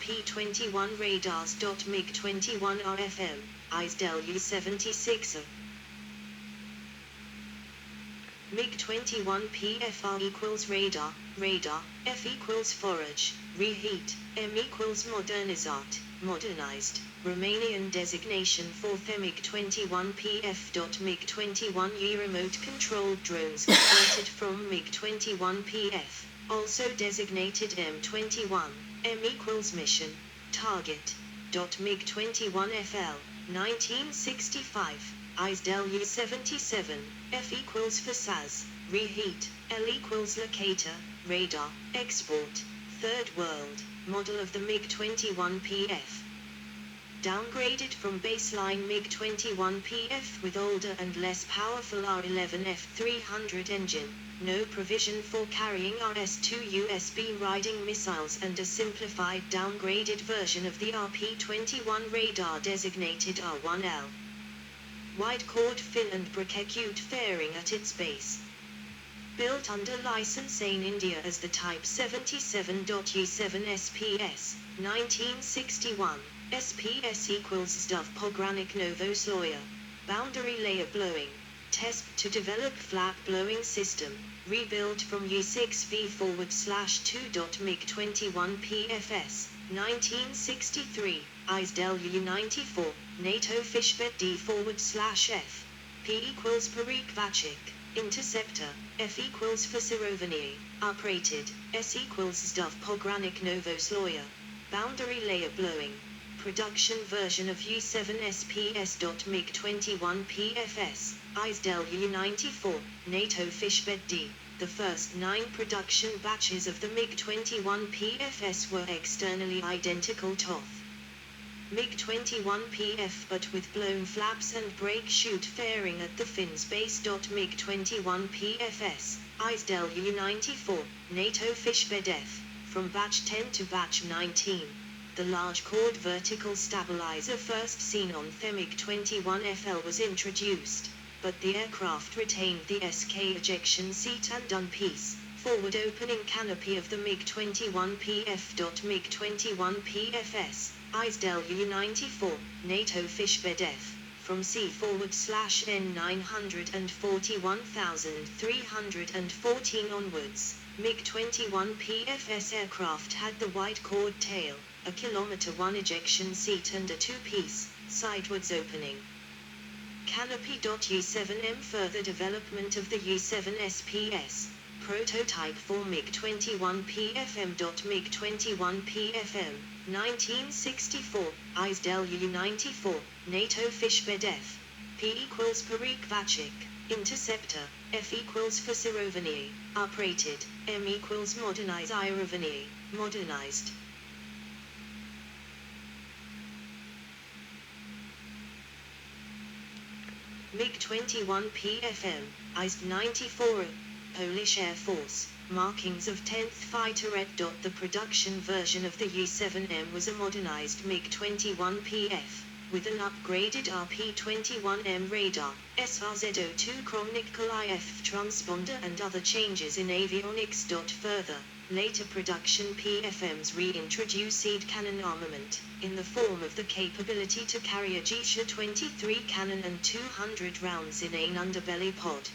RP-21 radars. MiG-21 RFM, ISDEL U-76. MiG-21 PFR equals radar, F equals forage, reheat, M equals modernizat, modernized, Romanian designation for MiG-21 PF. MiG-21 U remote controlled drones converted from MiG-21 PF, also designated M21, M equals mission, target. MiG-21 FL, 1965. ISDEL U-77, F equals for SAS, reheat, L equals locator, radar, export, third world, model of the MiG-21 PF. Downgraded from baseline MiG-21 PF with older and less powerful R-11 F-300 engine, no provision for carrying RS-2 USB riding missiles, and a simplified downgraded version of the RP-21 radar designated R-1L. Wide chord fin and brachecute fairing at its base. Built under license in India as the Type 77.U7 SPS, 1961, SPS equals SDUV Pogranic Novosloya. Boundary layer blowing. Test to develop flat blowing system, rebuilt from U6V/2. MiG-21 PFS, 1963, ISDEL U-94, NATO Fishbed D/F, P equals Mikoyan-Gurevich, Interceptor, F equals for Sirovanie, Uprated, S equals SDUV Pogranic Novosloya. Boundary layer blowing. Production version of U7 SPS. MiG-21 PFS, ISDEL U-94, NATO Fishbed D. The first 9 production batches of the MiG-21 PFS were externally identical TOF. MiG-21 PF but with blown flaps and brake chute fairing at the fins base. MiG-21 PFS, ISDEL U-94, NATO Fishbed F, from batch 10 to batch 19. The large chord vertical stabilizer first seen on the MiG-21 FL was introduced, but the aircraft retained the SK ejection seat and unpiece, forward opening canopy of the MiG-21 PF. MiG-21 PFS, ISDEL U-94, NATO Fishbed F, from C /N 941,314 onwards. MiG-21 PFS aircraft had the wide chord tail, a km1 ejection seat and a 2-piece, sidewards opening canopy. U-7M further development of the U-7 SPS, prototype for MiG-21 PFM. MiG-21 PFM, 1964, ISDEL U-94, NATO Fishbed F, P equals Mikoyan-Gurevich, Interceptor, F equals for Sirovanie, Uprated, M equals Modernized Irovanie, modernized. MiG-21 PFM, ISD-94, Polish Air Force, markings of 10th Fighterette. The production version of the U-7M was a modernized MiG-21 PF, with an upgraded RP-21M radar, SRZ-02 chronicle IF transponder and other changes in avionics. Further, later production PFMs reintroduced cannon armament, in the form of the capability to carry a GSH-23 cannon and 200 rounds in an underbelly pod.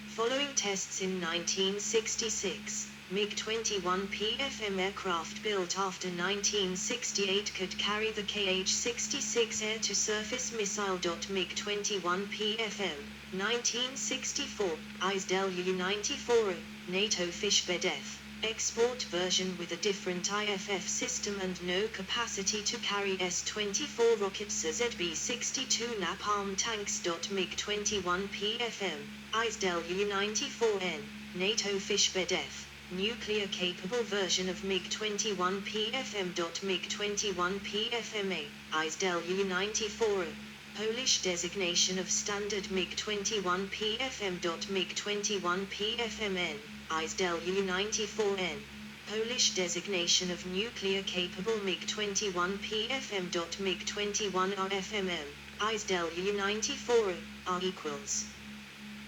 Following tests in 1966, MiG-21 PFM aircraft built after 1968 could carry the Kh-66 air-to-surface missile. MiG-21 PFM, 1964, ISDEL U-94, NATO Fishbed F, export version with a different IFF system and no capacity to carry S-24 rockets or ZB-62 napalm tanks. MiG-21 PFM, ISDEL U-94N, NATO Fishbed F, nuclear-capable version of MiG-21 PFM. MiG-21 PFMA, ISDEL U-94A, Polish designation of standard MiG-21 PFM. MiG-21 PFMN, ISDEL U-94N, Polish designation of nuclear-capable MiG-21 PFM. MiG-21 RFMM, ISDEL U-94A, R equals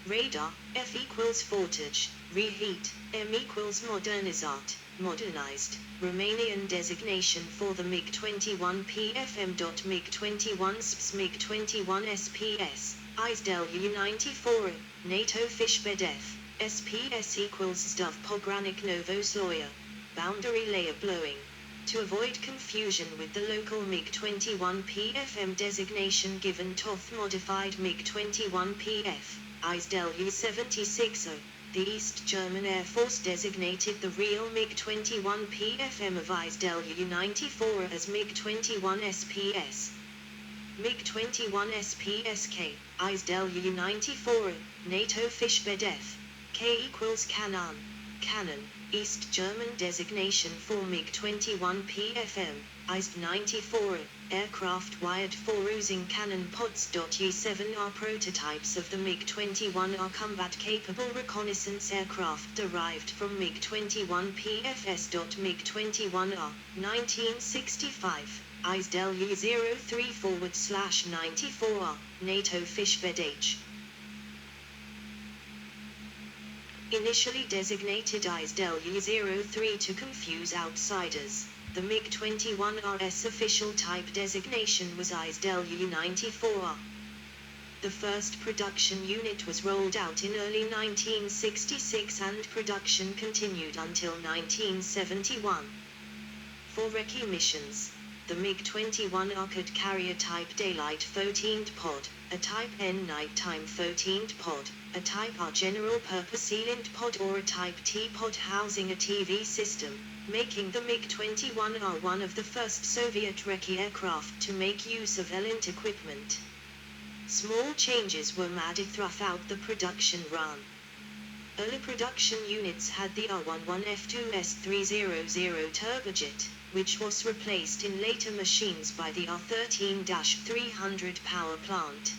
radar, F equals fortage, reheat, M equals modernizat, Modernized, Romanian designation for the MiG-21 PFM. MiG-21 SPS MiG-21 SPS, ISDELU-94, NATO Fishbedef, SPS equals Zdav Pogranik Novosloya. Boundary layer blowing. To avoid confusion with the local MiG-21 PFM designation given TOF modified MiG-21 PF, ISDELU-76, the East German Air Force designated the real MiG-21 PFM of ISDELU-94 as MiG-21 SPS. MiG-21 SPSK, ISDELU-94, NATO Fishbedef, K equals Kanan, Cannon, East German designation for MiG-21 PFM, ISD-94, aircraft wired for using cannon pods. U-7R prototypes of the MiG-21 are combat-capable reconnaissance aircraft derived from MiG-21 PFS. MiG-21R, 1965, ISDELU-03/94R, NATO Fishbedef. Initially designated ISDELU-03 to confuse outsiders, the MiG-21RS official type designation was ISDELU-94R. The first production unit was rolled out in early 1966 and production continued until 1971. For recce missions, the MiG-21R could carry a Type Daylight 13th pod, a Type N Nighttime 13th pod, a Type R General-Purpose Sealant pod or a Type T pod housing a TV system, making the MiG-21R one of the first Soviet recce aircraft to make use of Elent equipment. Small changes were made throughout the production run. Early production units had the R11F2S300 turbojet, which was replaced in later machines by the R13-300 power plant.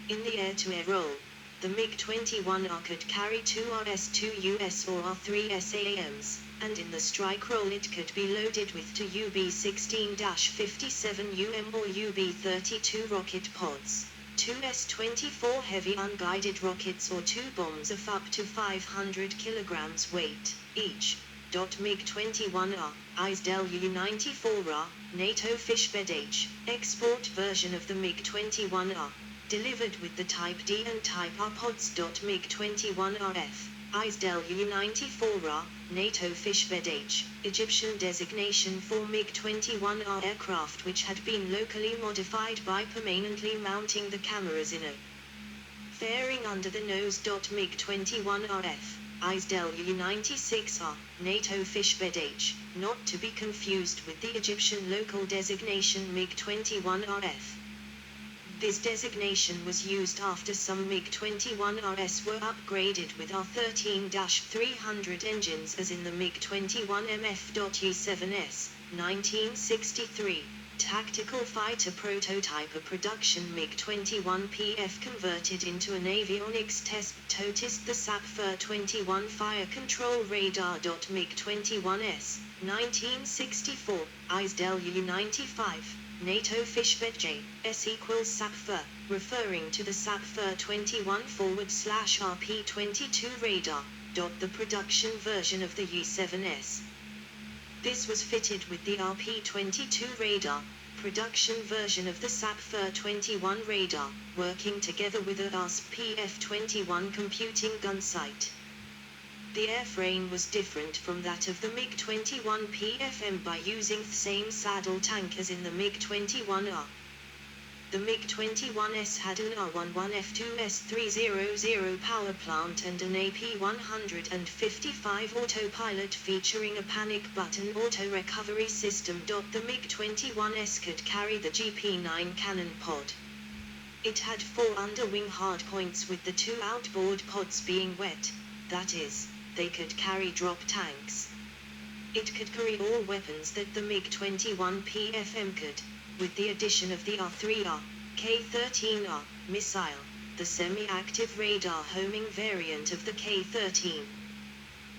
In the air-to-air role, the MiG-21R could carry two RS-2US or R3SAMs, and in the strike role it could be loaded with two UB-16-57UM or UB-32 rocket pods, two S-24 heavy unguided rockets or two bombs of up to 500 kilograms weight, each. MiG-21R, ISDELU-94R, NATO Fishbedef, export version of the MiG-21R, delivered with the Type D and Type R pods. MiG-21RF, ISDELU-94R, NATO Fishbedef, Egyptian designation for MiG-21R aircraft which had been locally modified by permanently mounting the cameras in a fairing under the nose. MiG-21RF, ISDELU-96R, NATO Fishbedef, not to be confused with the Egyptian local designation MiG-21RF. This designation was used after some MiG-21RS were upgraded with R13-300 engines as in the MiG-21 MF.U-7S, 1963. Tactical fighter prototype. A production MiG-21 PF converted into an avionics test TOTIS. The SAP-21 fire control radar. MiG-21S, 1964, ISDELU-95, NATO Fishbedef, S equals SAP-FIR, referring to the SAP-21/RP-22 radar. The production version of the U-7S. This was fitted with the RP-22 radar, production version of the SAP-21 radar, working together with a RS-PF-21 computing gun sight. The airframe was different from that of the MiG-21 PFM by using the same saddle tank as in the MiG-21R. The MiG-21S had an R11F2S300 power plant and an AP-155 autopilot featuring a panic button auto-recovery system. The MiG-21S could carry the GP9 cannon pod. It had 4 underwing hardpoints with the 2 outboard pods being wet, that is, they could carry drop tanks. It could carry all weapons that the MiG-21 PFM could, with the addition of the R3R, K-13R, missile, the semi-active radar homing variant of the K-13.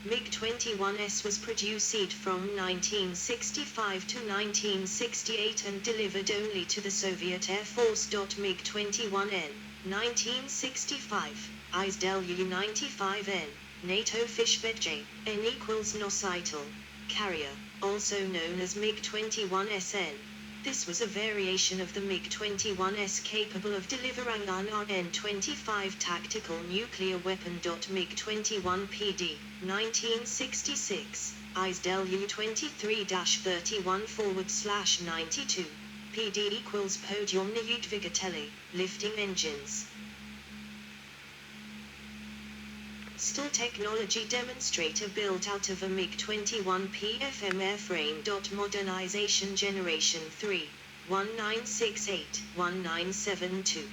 MiG-21S was produced from 1965 to 1968 and delivered only to the Soviet Air Force. MiG-21N, 1965, ISDELU-95N, NATO Fishbedef, N equals nocital. carrier, also known as MiG-21SN. This was a variation of the MiG-21S capable of delivering an RN-25 tactical nuclear weapon. MiG-21 PD, 1966, ISDEL U-23-31/92. PD equals Podjomny Udvigateli, lifting engines. Still technology demonstrator built out of a MiG-21 PFM airframe. Modernization Generation 3, 1968-1972.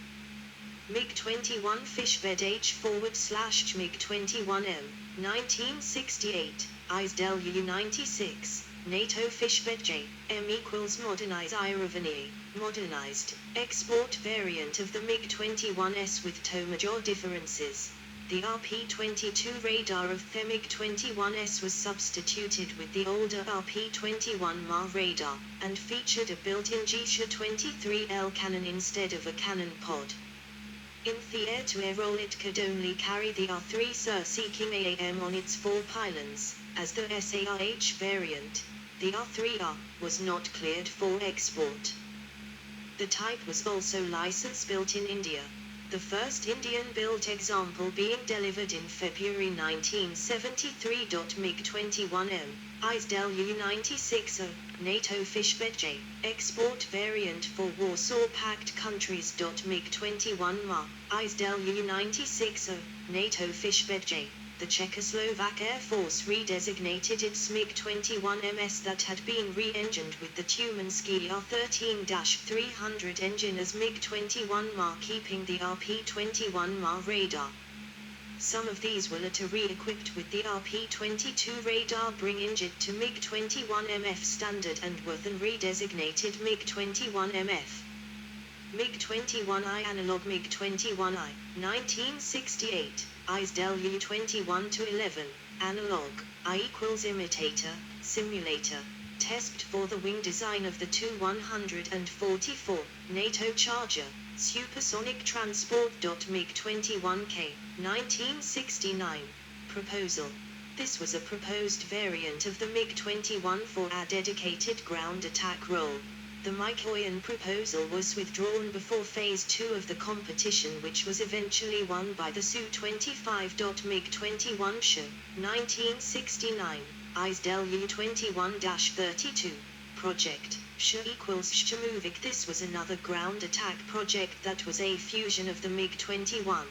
MiG-21 fishbed H/MiG-21M, 1968, ISDEL U-96, NATO fishbed J, M equals modernize Irovany, modernized, export variant of the MiG-21S with two major differences. The RP-22 radar of the MiG-21S was substituted with the older RP-21MA radar, and featured a built-in G-23L cannon instead of a cannon pod. In the air-to-air role it could only carry the R3 seeking AAM on its four pylons, as the SARH variant, the R3R, was not cleared for export. The type was also license-built in India, the first Indian-built example being delivered in February 1973. MiG-21M, ISDEL U-96O, NATO fishbed J, export variant for Warsaw Pact countries. MiG-21MA, ISDEL U-96O, NATO fishbed J. The Czechoslovak Air Force redesignated its MiG-21MS that had been re-engined with the Tumansky R-13-300 engine as MiG-21MA, keeping the RP-21MA radar. Some of these were later re-equipped with the RP-22 radar, bringing it to MiG-21MF standard, and were then redesignated MiG-21MF. MiG-21I analog MiG-21I, 1968, ISDEL U-21-11, analog, I equals imitator, simulator, test for the wing design of the Tu-144, NATO Charger, supersonic transport. MiG-21K, 1969, proposal. This was a proposed variant of the MiG-21 for a dedicated ground attack role. The Mikoyan proposal was withdrawn before Phase 2 of the competition, which was eventually won by the Su-25. MiG-21 SH, 1969, ISDEL U-21-32, project, SH equals Shchemovik. This was another ground attack project that was a fusion of the MiG-21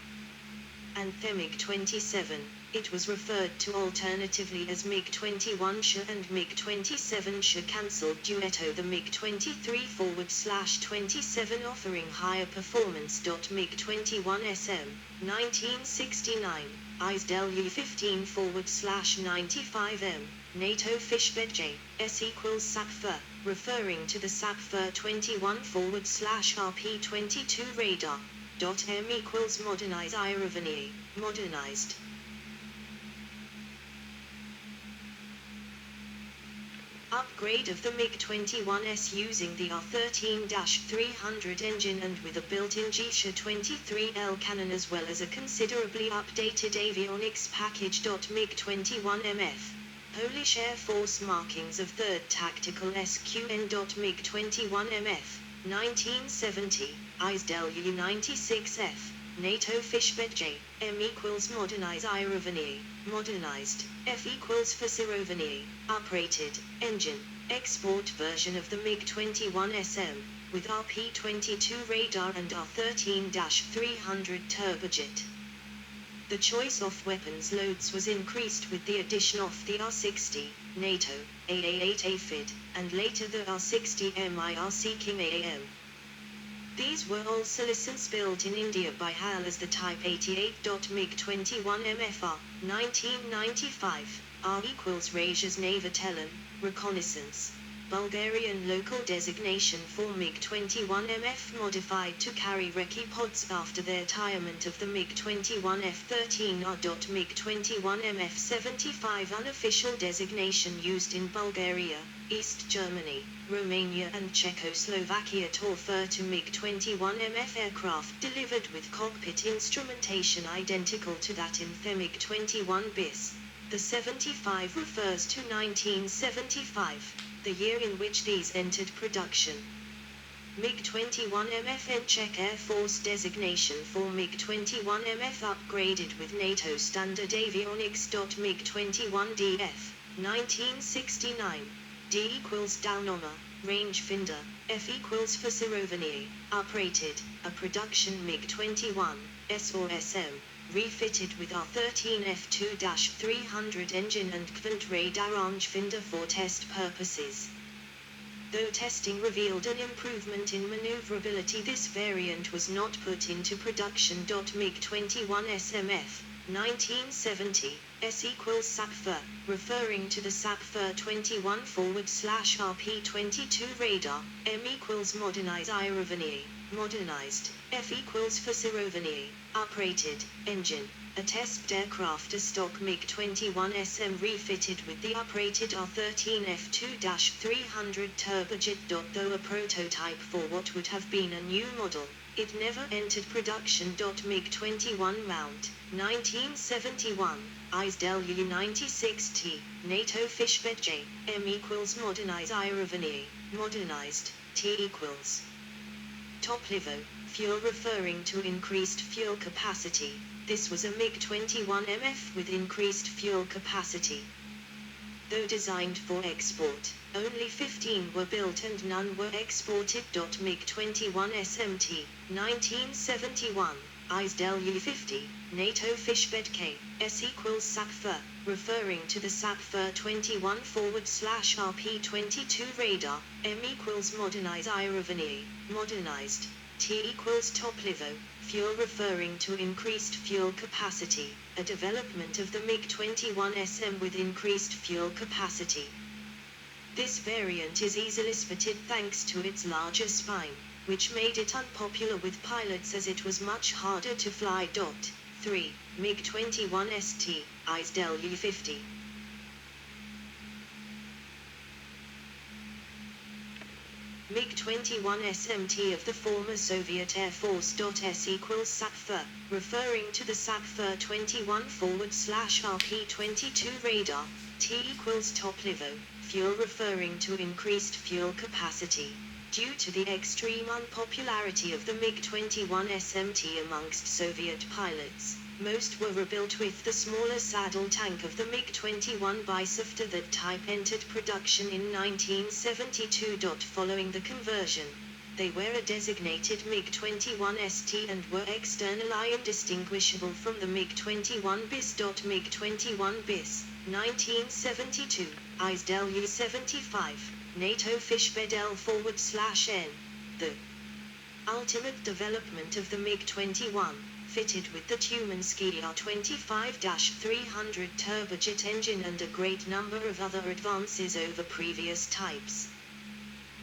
and the MiG-27. It was referred to alternatively as MiG-21 SH and MiG-27 SH, cancelled due to the MiG-23/27 offering higher performance. MiG-21 SM, 1969, ISDEL U-15/95M, NATO fishbed J, S equals SAPFER, referring to the SAPFER 21/RP-22 radar. M equals modernize Irovany, modernized. Upgrade of the MiG-21S using the R-13-300 engine and with a built-in G-23L cannon, as well as a considerably updated avionics package. MiG-21MF, Polish Air Force markings of 3rd Tactical SQN. MiG-21MF, 1970, ISDEL U-96F, NATO fishbed J, M equals modernize Irovany, modernized, F equals Fasirovany, uprated, engine, export version of the MiG-21 SM, with RP-22 radar and R-13-300 turbojet. The choice of weapons loads was increased with the addition of the R-60, NATO, AA-8 AFID, and later the R-60 MIR seeking AAM. These were also license built in India by HAL as the Type 88. MiG-21 MFR, 1995, R equals Rajas Navatelem, reconnaissance. Bulgarian local designation for MiG-21 MF modified to carry recce pods after the retirement of the MiG-21 F-13R. MiG-21 MF-75 unofficial designation used in Bulgaria, East Germany, Romania and Czechoslovakia to refer to MiG-21 MF aircraft delivered with cockpit instrumentation identical to that in the MiG-21 bis. The 75 refers to 1975, the year in which these entered production. MiG-21 MFN Czech Air Force designation for MiG-21 MF upgraded with NATO standard avionics. MiG-21 DF, 1969. D equals Dalnoma, range finder, F equals Fasirovanie, uprated, a production MiG-21, S or SM, refitted with R-13 F2-300 engine and Kvant radar range finder for test purposes. Though testing revealed an improvement in maneuverability, this variant was not put into production. MiG-21 SMF, 1970, S equals SAPFR, referring to the SAPFR 21 /RP-22 radar, M equals modernized Irovanie, modernized, F equals Fasirovanie, uprated, engine. A test aircraft, a stock MiG-21 SM refitted with the uprated R-13 F2-300 turbojet. Though a prototype for what would have been a new model, it never entered production. MiG-21 mount, 1971, ISDEL U-96T, NATO Fishbed J, M equals modernized Irovanie, modernized, T equals top-level, fuel referring to increased fuel capacity. This was a MiG-21 MF with increased fuel capacity. Though designed for export, only 15 were built and none were exported. MiG-21 SMT, 1971, ISDEL U-50, NATO Fishbed K, S equals SAPFR, referring to the SAPFR 21 /RP-22 radar, M equals modernized Irovanie, modernized, T equals top-level, fuel referring to increased fuel capacity, a development of the MiG-21 SM with increased fuel capacity. This variant is easily spotted thanks to its larger spine, which made it unpopular with pilots as it was much harder to fly. 3. MiG-21 ST, ISDEL U-50. MiG-21 SMT of the former Soviet Air Force. S equals SAPFR, referring to the SAPFR 21 /RP-22 radar, T equals top-level, fuel referring to increased fuel capacity. Due to the extreme unpopularity of the MiG-21 SMT amongst Soviet pilots, most were rebuilt with the smaller saddle tank of the MiG-21 Bisafter. That type entered production in 1972. Following the conversion, they were a designated MiG-21 ST and were externally indistinguishable from the MiG-21 BIS. MiG-21 BIS, 1972, ISDEL U-75, NATO Fishbed L/N. The ultimate development of the MiG-21, fitted with the Tumansky R-25-300 turbojet engine and a great number of other advances over previous types.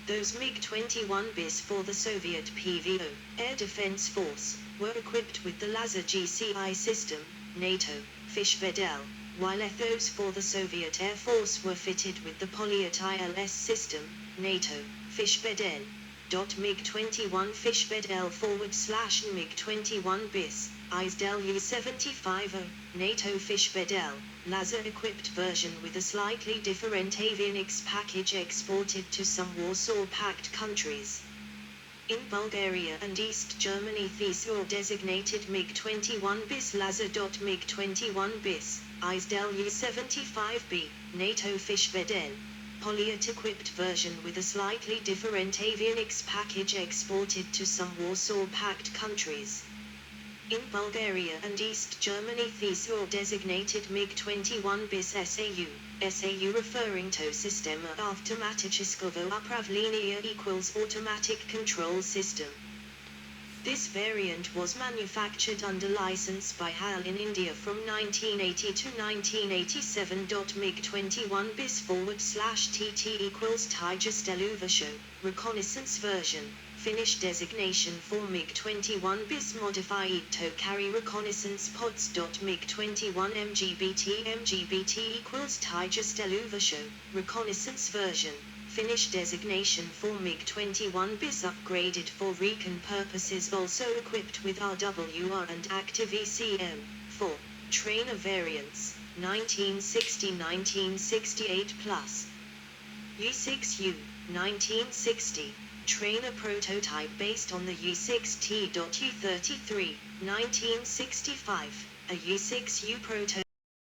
Those MiG-21 BIS for the Soviet PVO, Air Defense Force, were equipped with the Laser GCI system, NATO, Fishbed L, while those for the Soviet Air Force were fitted with the Polyet ILS system, NATO, Fishbed N. MiG-21 Fishbed L/MiG-21 BIS, ISDEL U-75O, NATO Fishbed L, laser-equipped version with a slightly different avionics package exported to some Warsaw Pact countries. In Bulgaria and East Germany, these were designated MiG-21 BIS Laser. MiG-21 BIS, ISDEL U-75B, NATO Fishbed N, Polyet-equipped version with a slightly different avionics package exported to some Warsaw Pact countries. In Bulgaria and East Germany, these were designated MiG-21 BIS SAU, SAU referring to Systema Automaticznego Upravlenia equals automatic control system. This variant was manufactured under license by HAL in India from 1980 to 1987. MiG-21 BIS /TT equals Tijasteluvasho, reconnaissance version, Finnish designation for MiG-21 BIS modified to carry reconnaissance pods. MiG-21 MGBT equals Tijasteluvasho, reconnaissance version, Finnish designation for MiG-21 BIS upgraded for recon purposes, also equipped with RWR and active ECM. 4. Trainer variants. 1960-1968 plus. U6U, 1960. Trainer prototype based on the U6T.U33, 1965. A U6U prototype